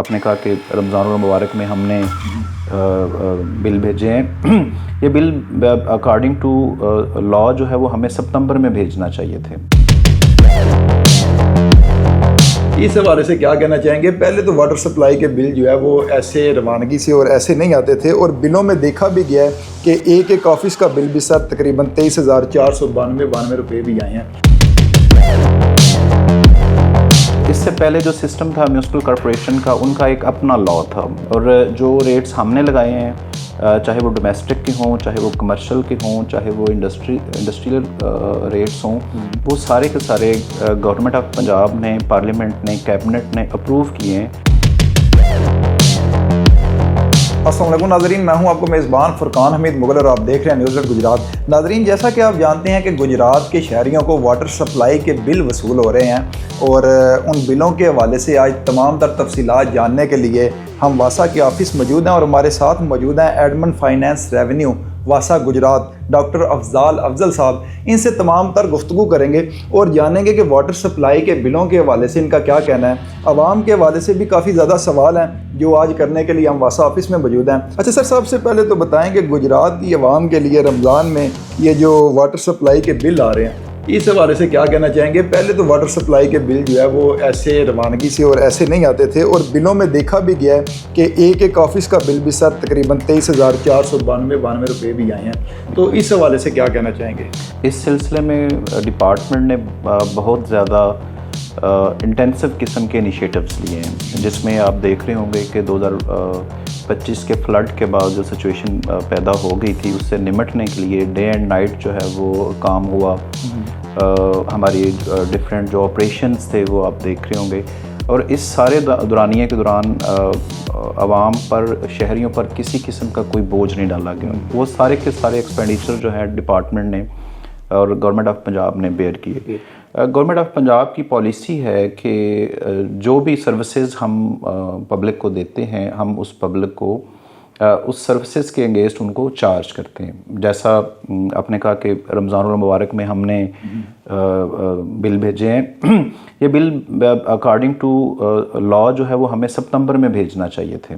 आपने कहा कि रमज़ानुल मुबारक में हमने बिल भेजे हैं। ये बिल अकॉर्डिंग टू लॉ जो है वो हमें सितंबर में भेजना चाहिए थे। इस हवाले से क्या कहना चाहेंगे? पहले तो वाटर सप्लाई के बिल जो है वो ऐसे रवानगी से और ऐसे नहीं आते थे, और बिलों में देखा भी गया है कि एक ऑफिस का बिल भी सर तकरीबन 23,492 रुपये भी आए हैं। इससे पहले जो सिस्टम था म्यूनिसिपल कॉरपोरेशन का, उनका एक अपना लॉ था, और जो रेट्स हमने लगाए हैं, चाहे वो डोमेस्टिक के हों, चाहे वो कमर्शियल के हों, चाहे वो इंडस्ट्रियल रेट्स हों, वो सारे के सारे गवर्नमेंट ऑफ पंजाब ने, पार्लियामेंट ने, कैबिनेट ने अप्रूव किए हैं। अस्सलाम वालेकुम नाज़रीन, मैं हूं आपको मेज़बान फुरकान हमीद मुगल और आप देख रहे हैं न्यूज़ गुजरात। नाज़रीन, जैसा कि आप जानते हैं कि गुजरात के शहरियों को वाटर सप्लाई के बिल वसूल हो रहे हैं, और उन बिलों के हवाले से आज तमाम तर तफसीलात जानने के लिए हम वासा के ऑफिस मौजूद हैं, और हमारे साथ मौजूद हैं एडमन फाइनेंस रेवेन्यू वासा गुजरात डॉक्टर अफजल साहब। इनसे तमाम तर गुफ्तगू करेंगे और जानेंगे कि वाटर सप्लाई के बिलों के हवाले से इनका क्या कहना है। आवाम के हवाले से भी काफ़ी ज़्यादा सवाल हैं जो आज करने के लिए हम वासा ऑफिस में मौजूद हैं। अच्छा सर, सबसे पहले तो बताएं कि गुजरात की आवाम के लिए रमज़ान में ये जो वाटर सप्लाई के बिल आ रहे हैं, इस हवाले से क्या कहना चाहेंगे? पहले तो वाटर सप्लाई के बिल जो है वो ऐसे रवानगी से और ऐसे नहीं आते थे, और बिलों में देखा भी गया है कि एक ऑफिस का बिल भी सर तकरीबन 23,492 रुपये भी आए हैं। तो इस हवाले से क्या कहना चाहेंगे? इस सिलसिले में डिपार्टमेंट ने बहुत ज़्यादा इंटेंसिव किस्म के इनिशिएटिव्स लिए हैं, जिसमें आप देख रहे होंगे कि 2025 के फ्लड के बाद जो सिचुएशन पैदा हो गई थी, उससे निमटने के लिए डे एंड नाइट जो है वो काम हुआ। हमारी डिफरेंट जो ऑपरेशंस थे वो आप देख रहे होंगे, और इस सारे दौरानिए के दौरान आवाम पर, शहरियों पर किसी किस्म का कोई बोझ नहीं डाला गया। वो सारे के सारे एक्सपेंडिचर जो है डिपार्टमेंट ने और गवर्नमेंट ऑफ पंजाब ने बेयर किए। गवर्नमेंट ऑफ पंजाब की पॉलिसी है कि जो भी सर्विसेज हम पब्लिक को देते हैं, हम उस पब्लिक को उस सर्विसेज के अगेंस्ट उनको चार्ज करते हैं। जैसा आपने कहा कि रमज़ानुल मुबारक में हमने बिल भेजे हैं। ये बिल अकॉर्डिंग टू लॉ जो है वो हमें सितंबर में भेजना चाहिए थे,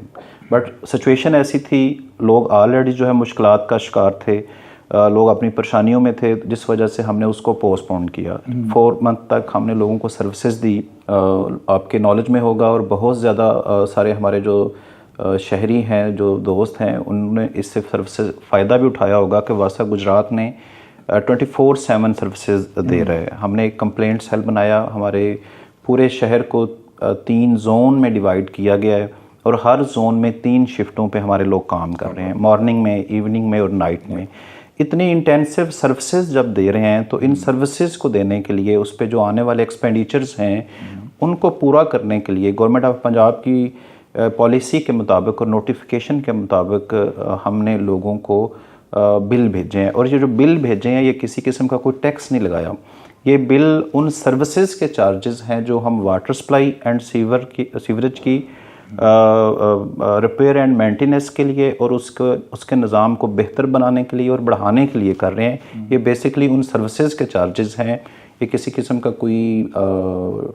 बट सिचुएशन ऐसी थी, लोग ऑलरेडी जो है मुश्किलात का शिकार थे, लोग अपनी परेशानियों में थे, जिस वजह से हमने उसको पोस्टपोन किया। 4 मंथ तक हमने लोगों को सर्विसेज दी। आपके नॉलेज में होगा, और बहुत ज़्यादा सारे हमारे जो शहरी हैं, जो दोस्त हैं, उन्होंने इससे सर्विसेज फ़ायदा भी उठाया होगा कि वासा गुजरात ने 24/7 सर्विसेज दे रहे हैं। हमने एक कंप्लेंट सेल बनाया, हमारे पूरे शहर को 3 जोन में डिवाइड किया गया है, और हर जोन में 3 शिफ्टों पे हमारे लोग काम कर रहे हैं, मॉर्निंग में, इवनिंग में और नाइट में। इतनी इंटेंसिव सर्विसेज जब दे रहे हैं, तो इन सर्विसेज को देने के लिए, उस पे जो आने वाले एक्सपेंडिचर्स हैं उनको पूरा करने के लिए गवर्नमेंट ऑफ पंजाब की पॉलिसी के मुताबिक और नोटिफिकेशन के मुताबिक हमने लोगों को बिल भेजे हैं। और ये जो बिल भेजे हैं, ये किसी किस्म का कोई टैक्स नहीं लगाया। ये बिल उन सर्विसेज के चार्जेस हैं जो हम वाटर सप्लाई एंड सीवरेज की रिपेयर एंड मेंटेनेंस के लिए और उसके निज़ाम को बेहतर बनाने के लिए और बढ़ाने के लिए कर रहे हैं। ये बेसिकली उन सर्विसेज के चार्जेस हैं, ये किसी किस्म का कोई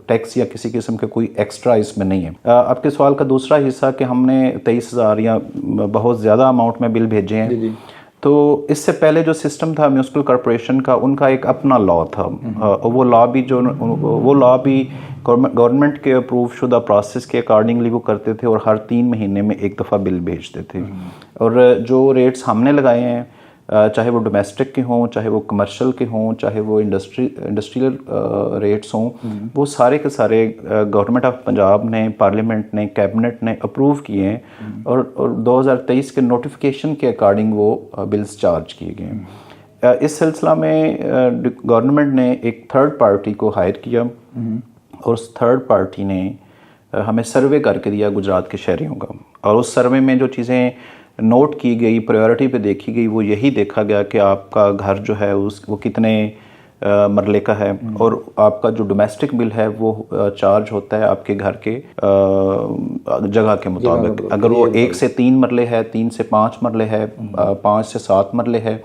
टैक्स या किसी किस्म का कोई एक्स्ट्रा इसमें नहीं है। आपके सवाल का दूसरा हिस्सा कि हमने 23,000 या बहुत ज़्यादा अमाउंट में बिल भेजे हैं, जी। तो इससे पहले जो सिस्टम था म्यूनिसिपल कॉरपोरेशन का, उनका एक अपना लॉ था। वो लॉ भी गवर्नमेंट के अप्रूव शुदा प्रोसेस के अकॉर्डिंगली वो करते थे, और हर 3 महीने में एक दफ़ा बिल भेजते थे। और जो रेट्स हमने लगाए हैं, चाहे वो डोमेस्टिक के हों, चाहे वो कमर्शियल के हों, चाहे वो इंडस्ट्रियल रेट्स हों, वो सारे के सारे गवर्नमेंट ऑफ पंजाब ने, पार्लियामेंट ने, कैबिनेट ने अप्रूव किए हैं, और 2023 के नोटिफिकेशन के अकॉर्डिंग वो बिल्स चार्ज किए गए हैं। इस सिलसिला में गवर्नमेंट ने एक थर्ड पार्टी को हायर किया, और उस थर्ड पार्टी ने हमें सर्वे करके दिया गुजरात के शहरियों का, और उस सर्वे में जो चीज़ें नोट की गई, प्रायोरिटी पे देखी गई, वो यही देखा गया कि आपका घर जो है वो कितने मरले का है, और आपका जो डोमेस्टिक बिल है वो चार्ज होता है आपके घर के जगह के मुताबिक। अगर वो 1 से 3 मरले है, 3 से 5 मरले है, 5 से 7 मरले है,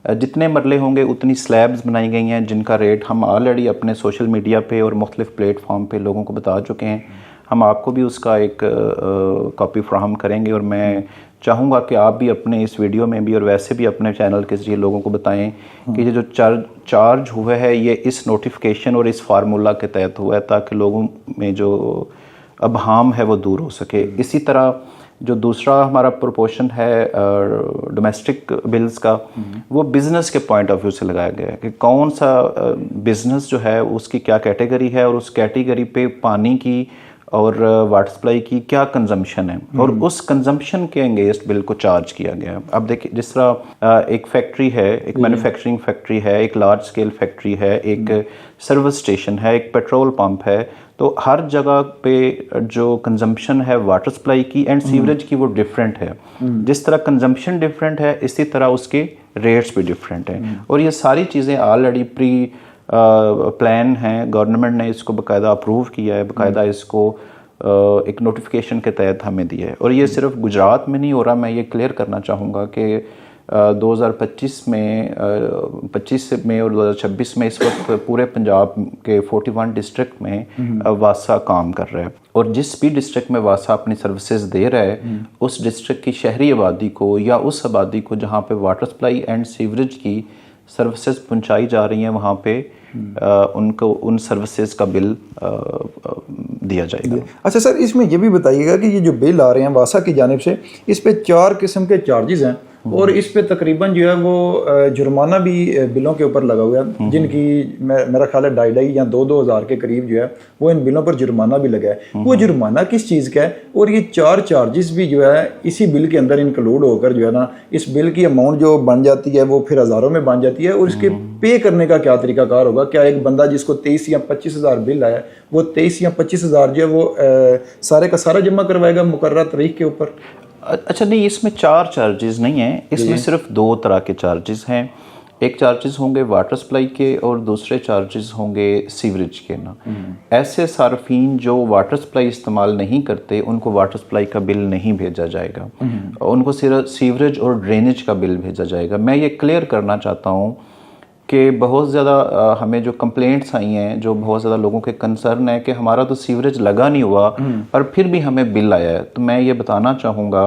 जितने मरले होंगे उतनी स्लैब्स बनाई गई हैं, जिनका रेट हम ऑलरेडी अपने सोशल मीडिया पे और मुख्तलिफ प्लेटफॉर्म पे लोगों को बता चुके हैं। हम आपको भी उसका एक कॉपी फ्राहम करेंगे। और मैं चाहूँगा कि आप भी अपने इस वीडियो में भी और वैसे भी अपने चैनल के ज़रिए लोगों को बताएं कि ये जो चार्ज हुआ है ये इस नोटिफिकेशन और इस फार्मूला के तहत हुआ है, ताकि लोगों में जो अबहाम है वो दूर हो सके। इसी तरह जो दूसरा हमारा प्रोपोर्शन है डोमेस्टिक बिल्स का, वो बिज़नेस के पॉइंट ऑफ व्यू से लगाया गया है कि कौन सा बिज़नेस जो है उसकी क्या कैटेगरी है और उस कैटेगरी पे पानी की और वाटर सप्लाई की क्या कंजम्पशन है, और उस कंजम्पशन के अगेंस्ट बिल को चार्ज किया गया है। अब देखिए, जिस तरह एक फैक्ट्री है, एक मैन्युफैक्चरिंग फैक्ट्री है, एक लार्ज स्केल फैक्ट्री है, एक सर्विस स्टेशन है, एक पेट्रोल पंप है, तो हर जगह पे जो कंजम्पशन है वाटर सप्लाई की एंड सीवरेज की वो डिफरेंट है। जिस तरह कंजम्पशन डिफरेंट है, इसी तरह उसके रेट्स भी डिफरेंट हैं। और ये सारी चीज़ें ऑलरेडी प्री प्लान हैं, गवर्नमेंट ने इसको बाकायदा अप्रूव किया है, बाकायदा इसको एक नोटिफिकेशन के तहत हमें दिया है। और ये सिर्फ गुजरात में नहीं हो रहा, मैं ये क्लियर करना चाहूँगा कि 2025 में 25 में और 2026 में इस वक्त पूरे पंजाब के 41 डिस्ट्रिक्ट में वासा काम कर रहा है। और जिस भी डिस्ट्रिक्ट में वासा अपनी सर्विसेज दे रहा है, उस डिस्ट्रिक्ट की शहरी आबादी को या उस आबादी को जहाँ पे वाटर सप्लाई एंड सीवरेज की सर्विसेज पहुंचाई जा रही हैं, वहाँ पे उनको उन सर्विसेज का बिल दिया जाएगा। अच्छा सर, इसमें ये भी बताइएगा कि ये जो बिल आ रहे हैं वासा की जानिब से, इस पे 4 किस्म के चार्जेस हैं और इस पे तकरीबन जो है वो जुर्माना भी बिलों के ऊपर लगा हुआ है, जिनकी मेरा ख्याल है 2,500 या 2-2 हज़ार के करीब जो है वो इन बिलों पर जुर्माना भी लगा है। वो जुर्माना किस चीज़ का है और ये 4 चार्जेस भी जो है इसी बिल के अंदर इंक्लूड होकर जो है ना, इस बिल की अमाउंट जो बन जाती है वो फिर हज़ारों में बन जाती है। और इसके पे करने का क्या तरीकाकार होगा? क्या एक बंदा जिसको 23 या 25 हज़ार बिल आया, वो 23 या 25 हज़ार जो है वो सारे का सारा जमा करवाएगा मुकर्रर तारीख के ऊपर? अच्छा नहीं, इसमें 4 चार्जेस नहीं हैं, इसमें सिर्फ 2 तरह के चार्जेस हैं। एक चार्जेस होंगे वाटर सप्लाई के और दूसरे चार्जेस होंगे सीवरेज के ना। ऐसे सार्फिन जो वाटर सप्लाई इस्तेमाल नहीं करते, उनको वाटर सप्लाई का बिल नहीं भेजा जाएगा, उनको सिर्फ सीवरेज और ड्रेनेज का बिल भेजा जाएगा। मैं ये क्लियर करना चाहता हूँ कि बहुत ज़्यादा हमें जो कंप्लेंट्स आई हैं, जो बहुत ज़्यादा लोगों के कंसर्न है कि हमारा तो सीवरेज लगा नहीं हुआ और फिर भी हमें बिल आया है। तो मैं ये बताना चाहूँगा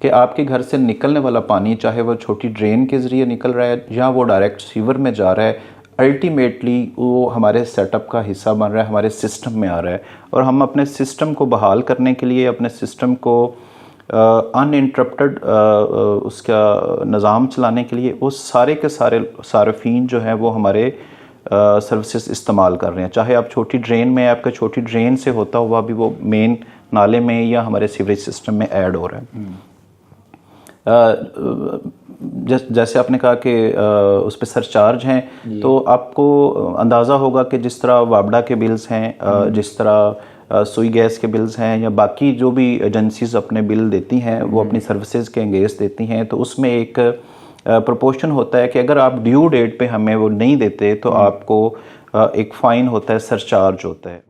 कि आपके घर से निकलने वाला पानी, चाहे वो छोटी ड्रेन के ज़रिए निकल रहा है या वो डायरेक्ट सीवर में जा रहा है, अल्टीमेटली वो हमारे सेटअप का हिस्सा बन रहा है, हमारे सिस्टम में आ रहा है। और हम अपने सिस्टम को बहाल करने के लिए, अपने सिस्टम को अनइंटरप्टेड उसका निज़ाम चलाने के लिए वो सारे के सारे सार्फिन जो हैं वो हमारे सर्विसेज इस्तेमाल कर रहे हैं। चाहे आप छोटी ड्रेन में, आपका छोटी ड्रेन से होता हुआ भी वो मेन नाले में या हमारे सीवरेज सिस्टम में ऐड हो रहा है। जैसे आपने कहा कि उस पर सरचार्ज हैं, तो आपको अंदाज़ा होगा कि जिस तरह वाबडा के बिल्स हैं, जिस तरह सुई गैस के बिल्स हैं, या बाकी जो भी एजेंसीज अपने बिल देती हैं वो अपनी सर्विसेज के अगेंस्ट देती हैं, तो उसमें एक प्रोपोर्शन होता है कि अगर आप ड्यू डेट पे हमें वो नहीं देते तो आपको एक फ़ाइन होता है, सरचार्ज होता है।